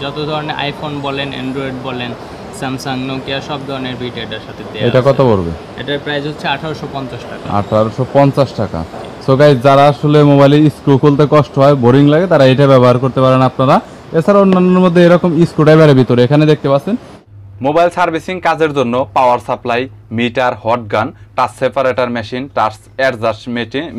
যত ধরনের আইফোন বলেন, অ্যান্ড্রয়েড বলেন, স্যামসাং, নোকিয়া সব ধরনের বিট এটার সাথে দেয়া এটা আছে। কত পড়বে? এটার প্রাইস হচ্ছে 1850 টাকা। 1850 টাকা। সো গাইস, যারা আসলে মোবাইলে স্ক্রু খুলতে কষ্ট হয়, বোরিং লাগে, তারা এটা ব্যবহার করতে পারেন আপনারা। এছাড়া অন্যান্যর মধ্যে এরকম স্ক্রুড্রাইভারের ভিতরে এখানে দেখতে পাচ্ছেন মোবাইল সার্ভিসিং কাজের জন্য power supply, meter, hot gun, touch separator machine, touch adjust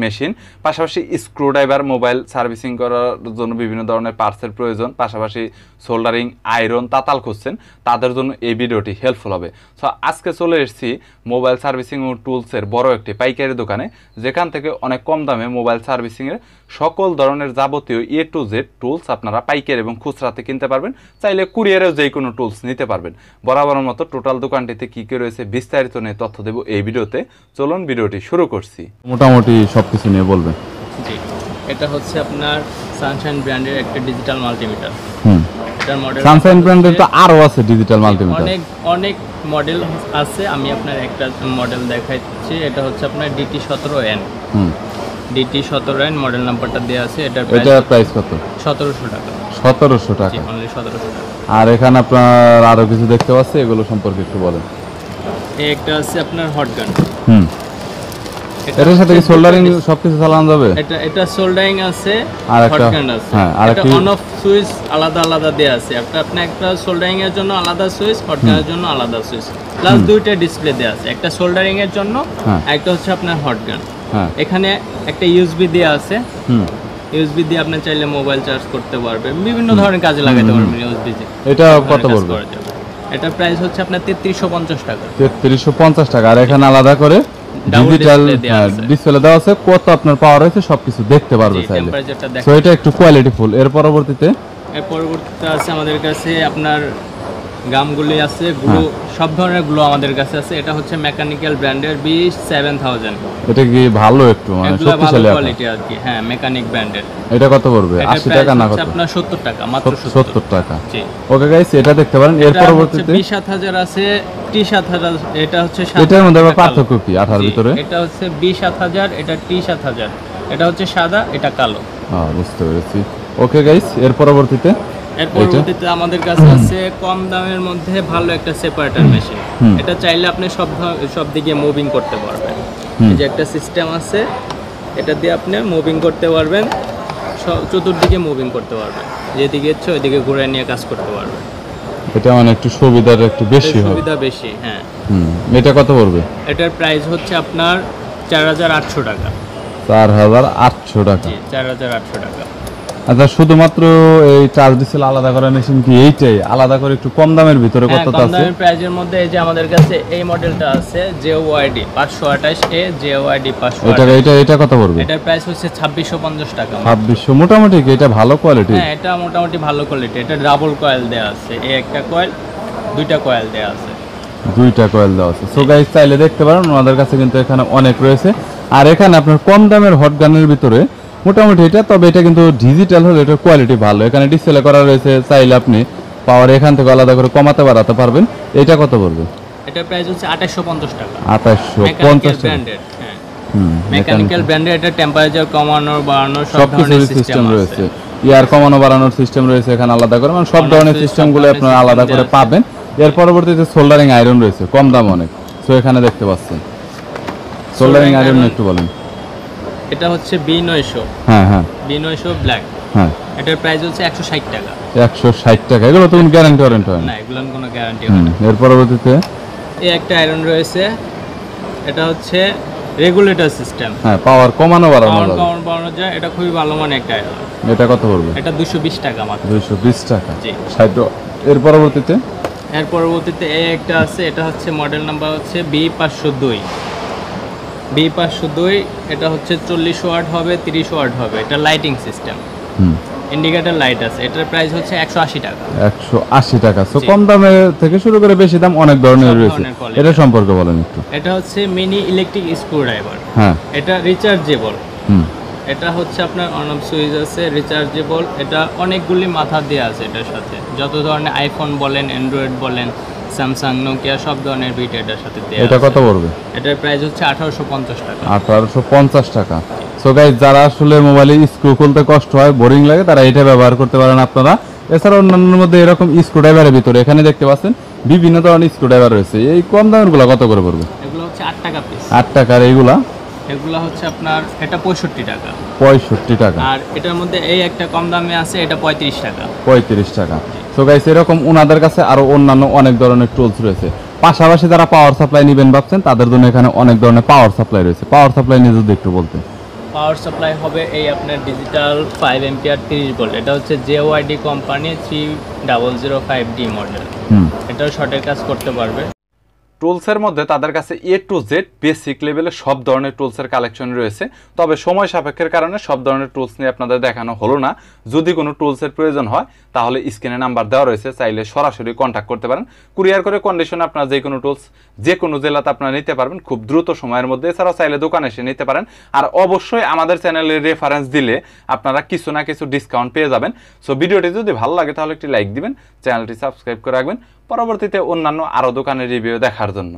machine, পাশাপাশি স্ক্রুড্রাইভার, মোবাইল সার্ভিসিং করার জন্য বিভিন্ন ধরনের পার্টসের প্রয়োজন, পাশাপাশি সোল্ডারিং, আয়রন, তাতাল খুঁজছেন, তাদের জন্য এই ভিডিওটি হেল্পফুল হবে। সো আজকে চলে এসেছি মোবাইল সার্ভিসিং ও টুলসের বড় একটি পাইকারি দোকানে, যেখান থেকে অনেক কম দামে মোবাইল সার্ভিসিংয়ের সকল ধরনের যাবতীয় A to Z টুলস আপনারা পাইকারি এবং খুচরাতে কিনতে পারবেন। চাইলে কুরিয়ারেও যে কোনো টুলস নিতে পারবেন। বরাবরের মতো টোটাল দোকানটিতে কী কী রয়েছে বিস্তারিত নিয়ে তথ্য দেব এই ভিডিওতে। চলুন ভিডিওটি শুরু করছি। মোটামুটি সব কিছু নিয়ে বলবেন। জি, এটা হচ্ছে আপনার সানশাইন ব্র্যান্ডের একটা ডিজিটাল মাল্টিমিটার। এটার মডেল সানশাইন ব্র্যান্ডের তো আরো আছে ডিজিটাল মাল্টিমিটার, অনেক মডেল আছে। আমি আপনার একটা মডেল দেখাচ্ছি। এটা হচ্ছে আপনার DT17N। DT17N মডেল নাম্বারটা দেওয়া আছে। এটার প্রাইস কত? 1700 টাকা। 1700 টাকা, অনলি 1700 টাকা। আর এখানে আপনার আরো কিছু দেখতে পাচ্ছি, এগুলো সম্পর্কে একটু বলেন। এই একটা আছে আপনার হট গান। এটার সাথে কি সোল্ডারিং সবকিছু চালানো যাবে? এটা সোল্ডারিং আছে, আর হট একটা গান আছে। হ্যাঁ, আর এটা একটা অন অফ সুইচ আলাদা আলাদা দেয়া আছে। আপনি একটা সোল্ডারিং এর জন্য আলাদা সুইচ, হট গানের জন্য আলাদা সুইচ, প্লাস দুইটা ডিসপ্লে দেয়া আছে, একটা সোল্ডারিং এর জন্য, একটা হচ্ছে আপনার হট গান। এখানে একটা ইউএসবি দেয়া আছে। ইউএসবি দিয়ে আপনি চাইলে মোবাইল চার্জ করতে পারবেন, বিভিন্ন ধরনের কাজে লাগাতে পারবেন ইউএসবি দিয়ে। এটা কত পড়বে? এটা প্রাইস হচ্ছে আপনার 3350 টাকা। 3350 টাকা। আর এখানে আলাদা করে ডিজিটাল ডিসপ্লে দেওয়া আছে, কত আপনার পাওয়ার হয়েছে সবকিছু দেখতে পারবে চাইলে। সো এটা একটু কোয়ালিটি ফুল। এর পরবর্তীতে আছে আমাদের কাছে আপনার গামগুলি আছে, গ্লু, সব ধরনের গ্লু আমাদের কাছে আছে। এটা হচ্ছে মেকানিক্যাল ব্র্যান্ডের B7000। এটা কি ভালো একটু মানে শক্তিশালী কোয়ালিটি আর কি? হ্যাঁ, মেকানিক ব্র্যান্ডের। এটা কত পড়বে? 80 টাকা না কত? আপনার 70 টাকা, মাত্র 70 টাকা। জি, ওকে গাইস, এটা দেখতে পারেন। এর পরবর্তীতে B7000 আছে, T7000। এটা হচ্ছে এটার মধ্যে আবার পার্থক্য কি 8 ভিতরে? এটা হচ্ছে B7000, এটা T7000। এটা হচ্ছে সাদা, এটা কালো। হ্যাঁ, বুঝতে পেরেছি। ওকে গাইস, এর পরবর্তীতে আমাদের কাছে আছে কম দামের মধ্যে ভালো একটা সেপারেটর মেশিন। এটা চাইলে আপনি সব দিকে মুভিং করতে পারবেন। এই যে একটা সিস্টেম আছে, এটা দিয়ে আপনি মুভিং করতে পারবেন, চতুর্দিকে মুভিং করতে পারবেন, যেদিকে ইচ্ছে ওইদিকে ঘুরে নিয়ে কাজ করতে পারবেন। এটা মানে একটু সুবিধার একটু বেশি হবে। সুবিধা বেশি, হ্যাঁ। এটা কত পড়বে? এটার প্রাইস হচ্ছে আপনার 4800 টাকা। 4800 টাকা। 4800 টাকা। আচ্ছা, শুধুমাত্র এই চার্জ ডিসেল আলাদা করা মেশিন কি এইটাই? আলাদা করে একটু কম দামের ভিতরে কত আছে? কম দামের প্রাইজের মধ্যে এই যে আমাদের কাছে এই মডেলটা আছে, JOYD 528A, JOYD 528। এটা কত পড়বে? এটার প্রাইস হচ্ছে 2650 টাকা। 2600। মোটামুটি কি এটা ভালো কোয়ালিটি? হ্যাঁ, এটা মোটামুটি ভালো কোয়ালিটি। এটা ডাবল কয়েল দেয়া আছে, এই একটা কয়েল, দুইটা কয়েল দেয়া আছে। দুইটা কয়েল দেওয়া আছে। সো গাইস, চাইলে দেখতে পারেন, ওনাদের কাছে কিন্তু এখানে অনেক রয়েছে। আর এখানে আপনার কম দামের হট গানের ভিতরে মোটামুটি এটা, তবে এটা কিন্তু ডিজিটাল হলে এটার কোয়ালিটি ভালো। এখানে ডিসপ্লে করা রয়েছে, চাইলে আপনি পাওয়ার এখান থেকে আলাদা করে কমাতে বাড়াতে পারবেন। এটা কত পড়বে? এটার প্রাইস হচ্ছে 2850 টাকা। 2850 টাকা। হ্যাঁ, মেকানিক্যাল ব্র্যান্ডের। এটা টেম্পারেচার কমানো বাড়ানোর সব ধরনের সিস্টেম রয়েছে। ইয়ার কমানো বাড়ানোর সিস্টেম রয়েছে এখানে আলাদা করে, মানে সব ধরনের সিস্টেমগুলো আপনারা আলাদা করে পাবেন। এর পরবর্তীতে সোল্ডারিং আয়রন রয়েছে, কম দাম অনেক। সো এখানে দেখতে পাচ্ছেন সোল্ডারিং আয়রন, একটু বলেন। এটা হচ্ছে B900। হ্যাঁ, B900 ব্ল্যাক। হ্যাঁ, এটার প্রাইস হচ্ছে 160 টাকা। 160 টাকা। এগুলো তো গ্যারান্টি ওয়ারেন্টি হয় না? এগুলোর কোনো গ্যারান্টি হয় না। এর পরবর্তীতে এই একটা আয়রন রয়েছে, এটা হচ্ছে রেগুলেটর সিস্টেম। হ্যাঁ, পাওয়ার কমানো বাড়ানো যায়। এটা খুবই ভালো মানের একটা আয়রন। এটা কত পড়বে? এটা 220 টাকা মাত্র। 220 টাকা। জি। এর পরবর্তীতে এই একটা আছে, এটা হচ্ছে মডেল নাম্বার হচ্ছে B502। B502 এটা হচ্ছে 40 ওয়াট হবে, 30 ওয়াট হবে। এটা লাইটিং সিস্টেম, ইন্ডিকেটর লাইট আছে। এটার প্রাইস হচ্ছে 180 টাকা। 180 টাকা। সো কম দামে থেকে শুরু করে বেশি দাম অনেক ধরনের রয়েছে। এটা সম্পর্কে বলেন একটু। এটা হচ্ছে মিনি ইলেকট্রিক স্ক্রুড্রাইভার। হ্যাঁ, এটা রিচার্জেবল। এটা হচ্ছে আপনার অন অফ সুইচ আছে, রিচার্জেবল। এটা অনেকগুলি মাথা দেওয়া আছে এটার সাথে, যত ধরনের আইফোন বলেন, অ্যান্ড্রয়েড বলেন, স্যামসাং, নোকিয়া সব ধরনের বিট এটার সাথে দেওয়া আছে। এটা কত পড়বে? এটার প্রাইস হচ্ছে 1850 টাকা। 1850 টাকা। সো গাইস, যারা আসলে মোবাইলে স্ক্রু খুলতে কষ্ট হয়, বোরিং লাগে, তারা এটা ব্যবহার করতে পারেন আপনারা। এছাড়া অন্যান্যর মধ্যে এরকম স্ক্রুড্রাইভারের ভিতরে এখানে দেখতে পাচ্ছেন বিভিন্ন ধরনের স্ক্রুড্রাইভার রয়েছে। এই কম দামের গুলা কত করে পড়বে? এগুলো হচ্ছে 8 টাকা পিস। 8 টাকার এইগুলা? এগুলো হচ্ছে আপনার এটা 65 টাকা। 65 টাকা। আর এটার মধ্যে এই একটা কম দামে আছে, এটা 35 টাকা। 35 টাকা। সো গাইস এরকম ওনাদের কাছে আরো অন্যান্য অনেক ধরনের টুলস রয়েছে। পাশাপাশি যারা পাওয়ার সাপ্লাই নেবেন ভাবছেন তাদের জন্য এখানে অনেক ধরনের পাওয়ার সাপ্লাই রয়েছে। পাওয়ার সাপ্লাই নিয়ে যদি একটু বলতে। পাওয়ার সাপ্লাই হবে এই আপনার ডিজিটাল 5 এম্পিয়ার 30 ভোল্ট। এটা হচ্ছে JYD কোম্পানি 3005D মডেল। এটাও শর্টের কাজ করতে পারবে। টুলসের মধ্যে তাদের কাছে A to Z বেসিক লেভেলে সব ধরনের টুলসের কালেকশন রয়েছে। তবে সময় সাপেক্ষের কারণে সব ধরনের টুলস নিয়ে আপনাদের দেখানো হলো না। যদি কোনো টুলসের প্রয়োজন হয় তাহলে স্ক্রিনে নাম্বার দেওয়া রয়েছে, চাইলে সরাসরি কন্ট্যাক্ট করতে পারেন। কুরিয়ার করে কন্ডিশনে আপনারা যে কোনো টুলস যে কোনো জেলাতে আপনারা নিতে পারবেন খুব দ্রুত সময়ের মধ্যে। এছাড়াও চাইলে দোকানে এসে নিতে পারেন। আর অবশ্যই আমাদের চ্যানেলের রেফারেন্স দিলে আপনারা কিছু না কিছু ডিসকাউন্ট পেয়ে যাবেন। সো ভিডিওটি যদি ভালো লাগে তাহলে একটি লাইক দিবেন, চ্যানেলটি সাবস্ক্রাইব করে রাখবেন পরবর্তীতে অন্যান্য আরও দোকানের রিভিউ দেখার জন্য।